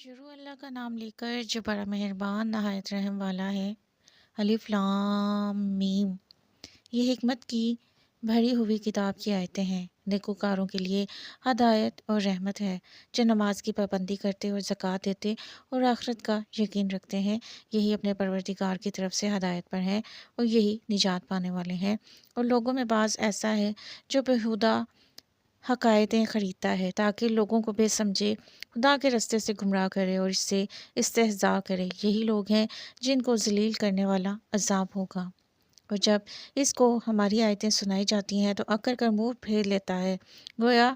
شروع اللہ کا نام لے کر جو بڑا مہربان نہایت رحم والا ہے۔ الف لام میم۔ یہ حکمت کی بھری ہوئی کتاب کی آیتیں ہیں۔ نیکوکاروں کے لیے ہدایت اور رحمت ہے، جو نماز کی پابندی کرتے اور زکوٰۃ دیتے اور آخرت کا یقین رکھتے ہیں۔ یہی اپنے پروردگار کی طرف سے ہدایت پر ہیں اور یہی نجات پانے والے ہیں۔ اور لوگوں میں بعض ایسا ہے جو بےہودہ حقائقیں خریدتا ہے تاکہ لوگوں کو بے سمجھے خدا کے رستے سے گمراہ کرے اور اس سے استہزاء کرے۔ یہی لوگ ہیں جن کو ذلیل کرنے والا عذاب ہوگا۔ اور جب اس کو ہماری آیتیں سنائی جاتی ہیں تو اکڑ کر منہ پھیر لیتا ہے، گویا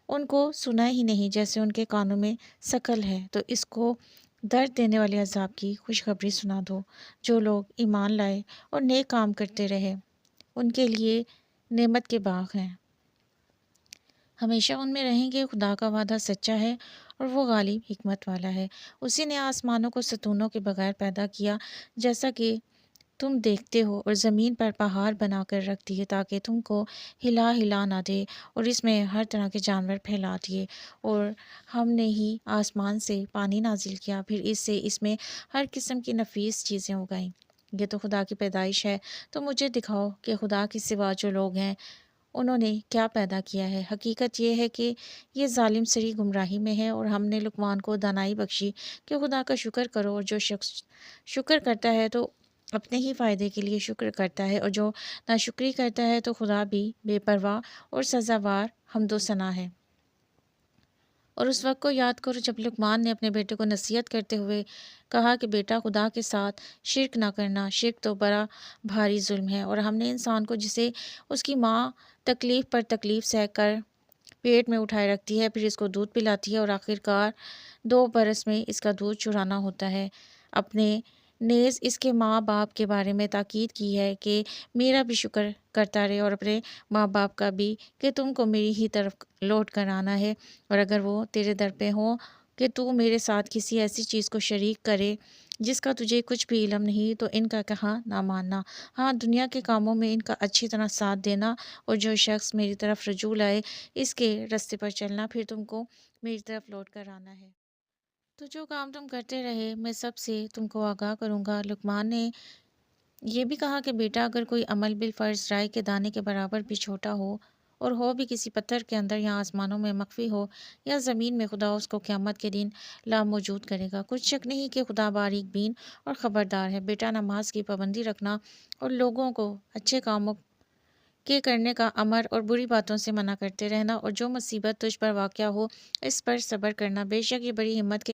ان کو سنا ہی نہیں، جیسے ان کے کانوں میں ثقل ہے۔ تو اس کو درد دینے والے عذاب کی خوشخبری سنا دو۔ جو لوگ ایمان لائے اور نیک کام کرتے رہے ان کے لیے نعمت کے باغ ہیں، ہمیشہ ان میں رہیں گے۔ خدا کا وعدہ سچا ہے اور وہ غالب حکمت والا ہے۔ اسی نے آسمانوں کو ستونوں کے بغیر پیدا کیا، جیسا کہ تم دیکھتے ہو، اور زمین پر پہاڑ بنا کر رکھ دیے تاکہ تم کو ہلا نہ دے، اور اس میں ہر طرح کے جانور پھیلا دیے۔ اور ہم نے ہی آسمان سے پانی نازل کیا، پھر اس میں ہر قسم کی نفیس چیزیں اگائیں۔ یہ تو خدا کی پیدائش ہے۔ تو مجھے دکھاؤ کہ خدا کے سوا جو لوگ ہیں انہوں نے کیا پیدا کیا ہے۔ حقیقت یہ ہے کہ یہ ظالم سری گمراہی میں ہے۔ اور ہم نے لقمان کو دانائی بخشی کہ خدا کا شکر کرو، اور جو شخص شکر کرتا ہے تو اپنے ہی فائدے کے لیے شکر کرتا ہے، اور جو ناشکری کرتا ہے تو خدا بھی بے پرواہ اور سزاوار حمد و ثنا ہے۔ اور اس وقت کو یاد کرو جب لقمان نے اپنے بیٹے کو نصیحت کرتے ہوئے کہا کہ بیٹا، خدا کے ساتھ شرک نہ کرنا، شرک تو بڑا بھاری ظلم ہے۔ اور ہم نے انسان کو، جسے اس کی ماں تکلیف پر تکلیف سہ کر پیٹ میں اٹھائے رکھتی ہے، پھر اس کو دودھ پلاتی ہے اور آخرکار 2 برس میں اس کا دودھ چرانا ہوتا ہے، اپنے نیز اس کے ماں باپ کے بارے میں تاکید کی ہے کہ میرا بھی شکر کرتا رہے، اور اپنے ماں باپ کا بھی، کہ تم کو میری ہی طرف لوٹ کر آنا ہے۔ اور اگر وہ تیرے در پہ ہوں کہ تو میرے ساتھ کسی ایسی چیز کو شریک کرے جس کا تجھے کچھ بھی علم نہیں، تو ان کا کہا نہ ماننا، ہاں دنیا کے کاموں میں ان کا اچھی طرح ساتھ دینا، اور جو شخص میری طرف رجوع لائے اس کے رستے پر چلنا، پھر تم کو میری طرف لوٹ کر آنا ہے۔ تو جو کام تم کرتے رہے میں سب سے تم کو آگاہ کروں گا۔ لقمان نے یہ بھی کہا کہ بیٹا، اگر کوئی عمل بالفرض رائے کے دانے کے برابر بھی چھوٹا ہو، اور ہو بھی کسی پتھر کے اندر یا آسمانوں میں مخفی ہو یا زمین میں، خدا اس کو قیامت کے دن لاموجود کرے گا۔ کچھ شک نہیں کہ خدا باریک بین اور خبردار ہے۔ بیٹا، نماز کی پابندی رکھنا اور لوگوں کو اچھے کاموں کے کرنے کا امر اور بری باتوں سے منع کرتے رہنا، اور جو مصیبت تجھ پر واقع ہو اس پر صبر کرنا، بے شک یہ بڑی ہمت کے